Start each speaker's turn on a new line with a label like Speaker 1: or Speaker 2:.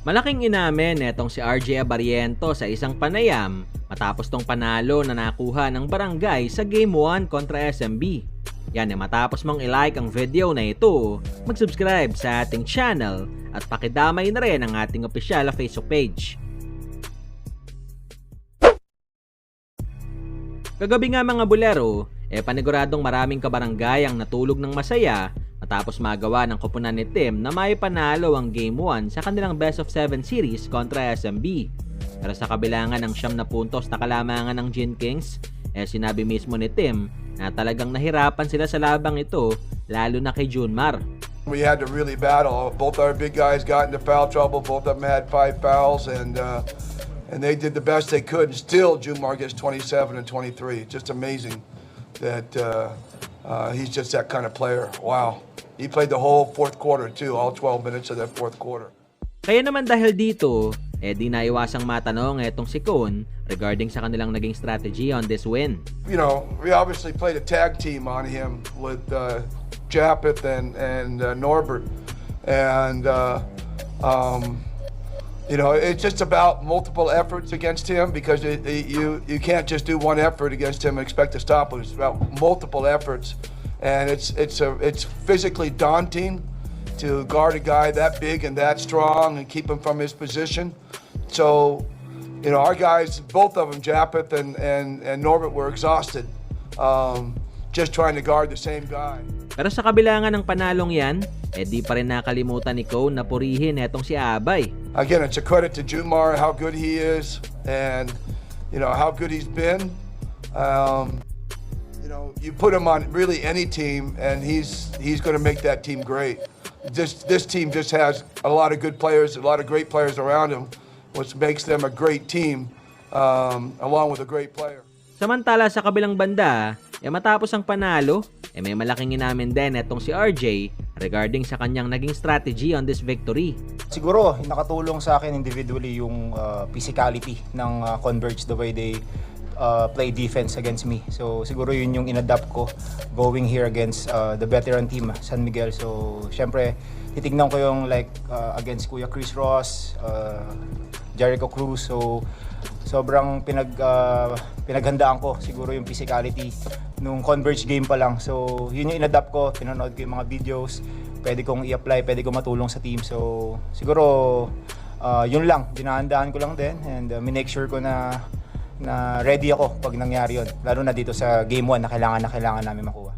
Speaker 1: Malaking inamin netong si RJ Abariento sa isang panayam matapos tong panalo na nakuha ng barangay sa Game 1 kontra SMB. Yan matapos mong i-like ang video na ito, mag-subscribe sa ating channel at pakidamay na rin ang ating opisyal na Facebook page. Kagabi nga mga bulero, paniguradong maraming kabarangay ang natulog ng masaya matapos magawa ng koponan ni Tim na may panalo ang Game 1 sa kanilang Best of 7 series kontra SMB. Pero sa kabilangan ng 9 na puntos na kalamangan ng Gin Kings, sinabi mismo ni Tim na talagang nahirapan sila sa labang ito, lalo na kay Junmar.
Speaker 2: We had to really battle. Both our big guys got into foul trouble. Both of them had 5 fouls, and they did the best they could. And still, Junmar gets 27 and 23. Just amazing that he's just that kind of player. Wow. He played the whole fourth quarter too, all 12 minutes of that fourth quarter.
Speaker 1: Kaya naman dahil dito, di naiwasang matanong etong si Cone regarding sa kanilang naging strategy on this win.
Speaker 2: You know, we obviously played a tag team on him with Japeth and Norbert. And, you know, it's just about multiple efforts against him because you can't just do one effort against him and expect to stop him. It's about multiple efforts. And it's physically daunting to guard a guy that big and that strong and keep him from his position. So, you know, our guys, both of them, Japeth and Norbert, were exhausted just trying to guard the same guy.
Speaker 1: Pero sa kabilangan ng panalong yan, di pa rin nakalimutan ni Cone na purihin etong si Abay.
Speaker 2: Again, it's a credit to Junmar, how good he is, and, you know, how good he's been. You know, you put him on really any team, and he's going to make that team great. This team just has a lot of good players, a lot of great players around him, which makes them a great team, along with a great player.
Speaker 1: Samantala sa kabilang banda, matapos ang panalo, may malaking inamin din etong si RJ regarding sa kanyang naging strategy on this victory.
Speaker 3: Siguro nakatulong sa akin individually yung physicality ng Converge, the way they play defense against me. So siguro yun yung inadapt ko going here against the veteran team, San Miguel. So syempre titignan ko yung against Kuya Chris Ross, Jericho Cruz. So sobrang pinaghandaan ko siguro yung physicality nung Converge game pa lang. So yun yung inadapt ko, pinanood ko yung mga videos, pwede kong i-apply, pwede kong matulong sa team. So siguro yun lang, dinahandaan ko lang din, and minake sure ko na ready ako pag nangyari yun. Lalo na dito sa game 1 na kailangan namin makuha.